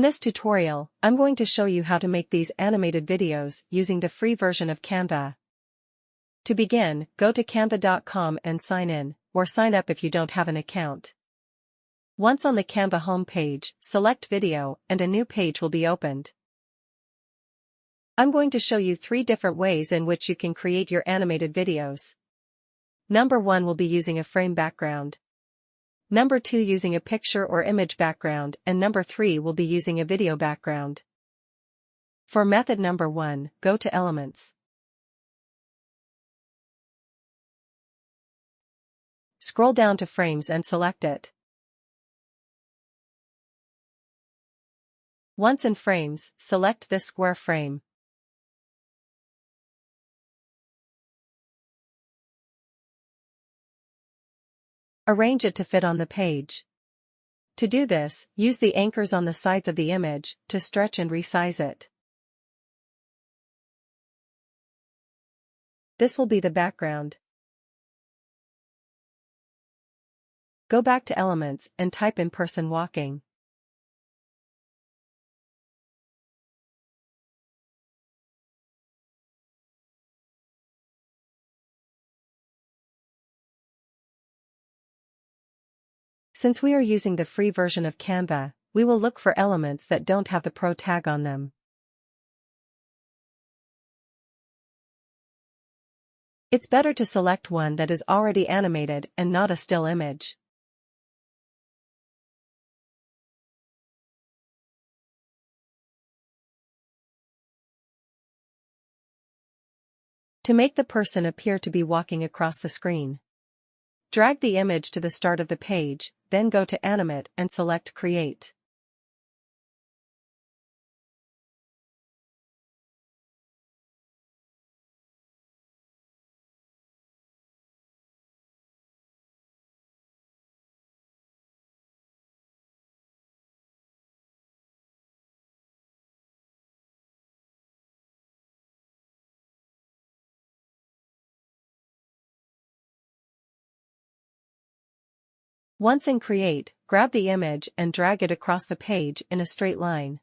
this tutorial, I'm going to show you how to make these animated videos using the free version of Canva. To begin, go to canva.com and sign in, or sign up if you don't have an account. Once on the Canva homepage, select Video and a new page will be opened. I'm going to show you 3 different ways in which you can create your animated videos. Number 1 will be using a frame background. Number 2 using a picture or image background, and number 3 will be using a video background. For method number 1, go to Elements. Scroll down to Frames and select it. Once in Frames, select this square frame. Arrange it to fit on the page. To do this, use the anchors on the sides of the image to stretch and resize it. This will be the background. Go back to Elements and type in person walking. Since we are using the free version of Canva, we will look for elements that don't have the Pro tag on them. It's better to select one that is already animated and not a still image. To make the person appear to be walking across the screen, drag the image to the start of the page, then go to Animate and select Create. Once in Create, grab the image and drag it across the page in a straight line.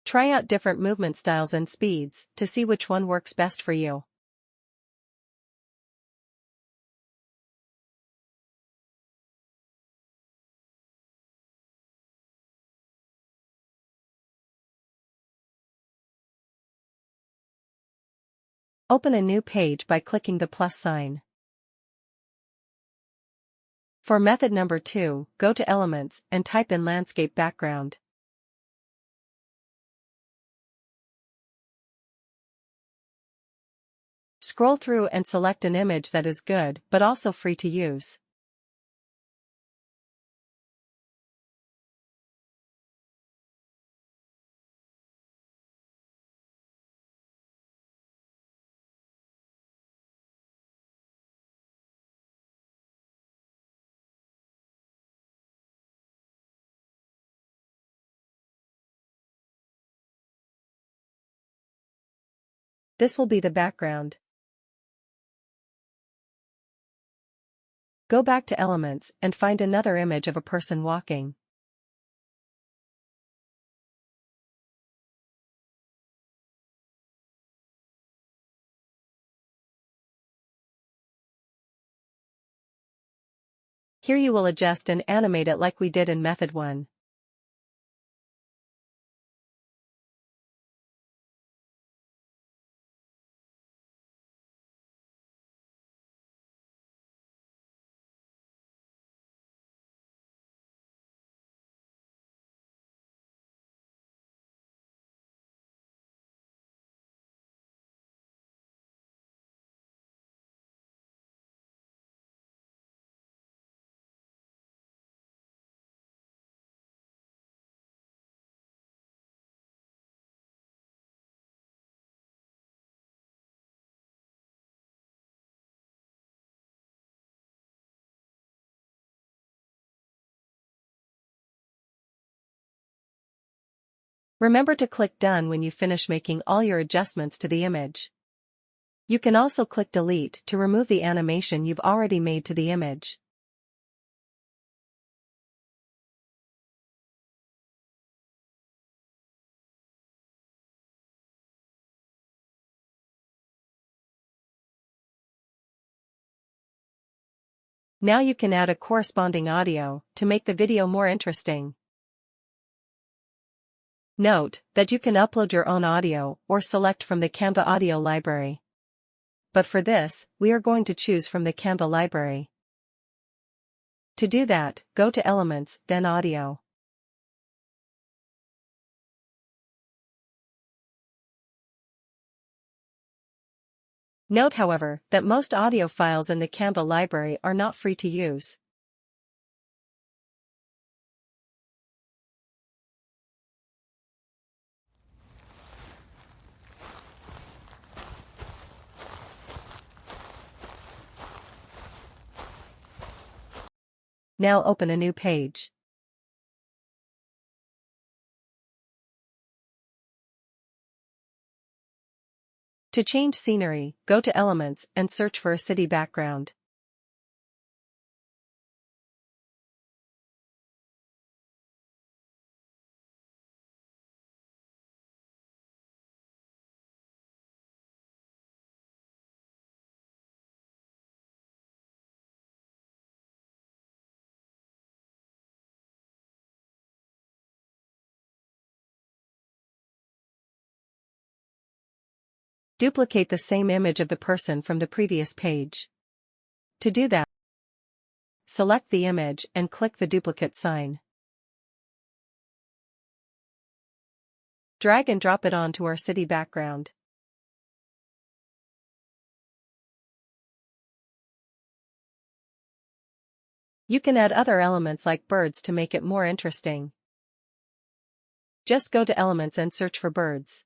Try out different movement styles and speeds to see which one works best for you. Open a new page by clicking the plus sign. For method number 2, go to Elements and type in Landscape Background. Scroll through and select an image that is good but also free to use. This will be the background. Go back to Elements and find another image of a person walking. Here you will adjust and animate it like we did in method 1. Remember to click Done when you finish making all your adjustments to the image. You can also click Delete to remove the animation you've already made to the image. Now you can add a corresponding audio to make the video more interesting. Note that you can upload your own audio or select from the Canva audio library. But for this, we are going to choose from the Canva library. To do that, go to Elements, then Audio. Note, however, that most audio files in the Canva library are not free to use. Now open a new page. To change scenery, go to Elements and search for a city background. Duplicate the same image of the person from the previous page. To do that, select the image and click the duplicate sign. Drag and drop it onto our city background. You can add other elements like birds to make it more interesting. Just go to Elements and search for birds.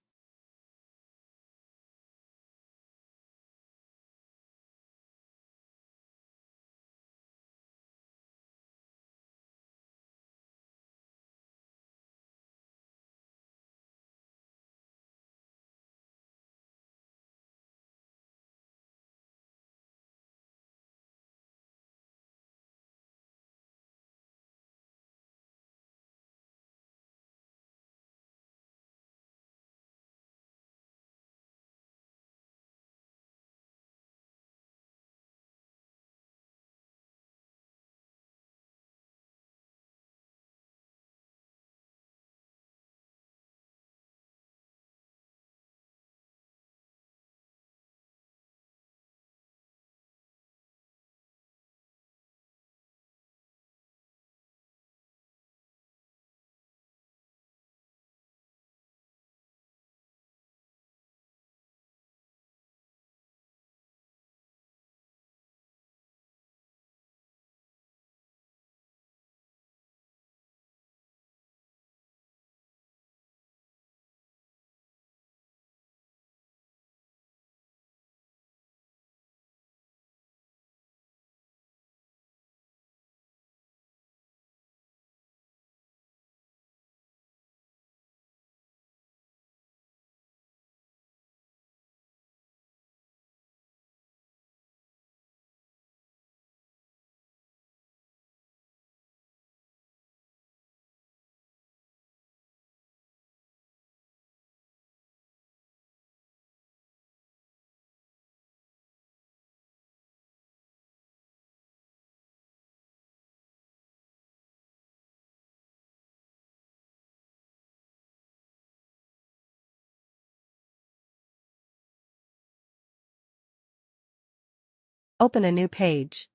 Open a new page.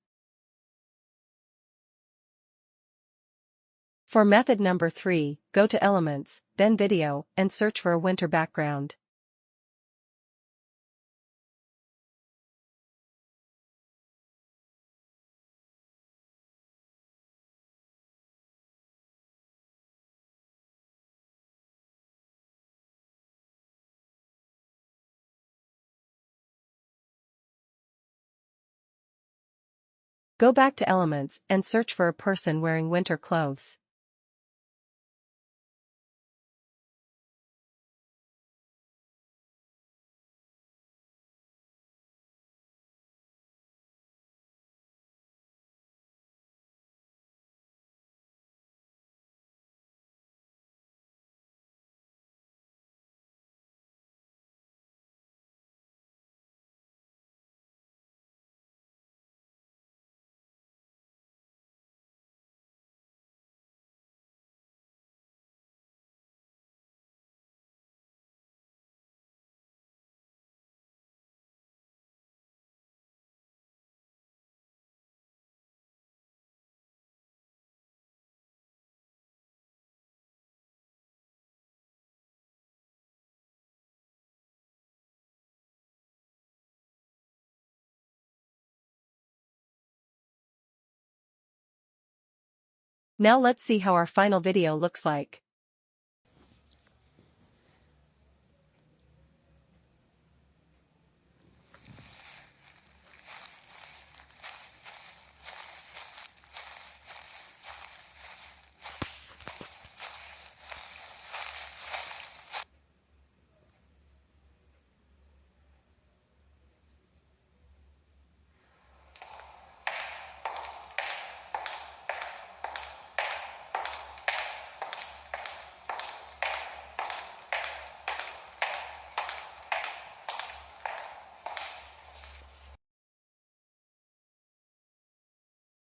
For method number 3, go to Elements, then Video, and search for a winter background. Go back to Elements and search for a person wearing winter clothes. Now let's see how our final video looks like.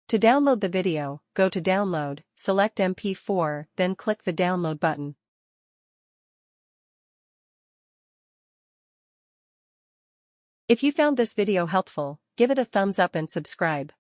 To download the video, go to Download, select MP4, then click the Download button. If you found this video helpful, give it a thumbs up and subscribe.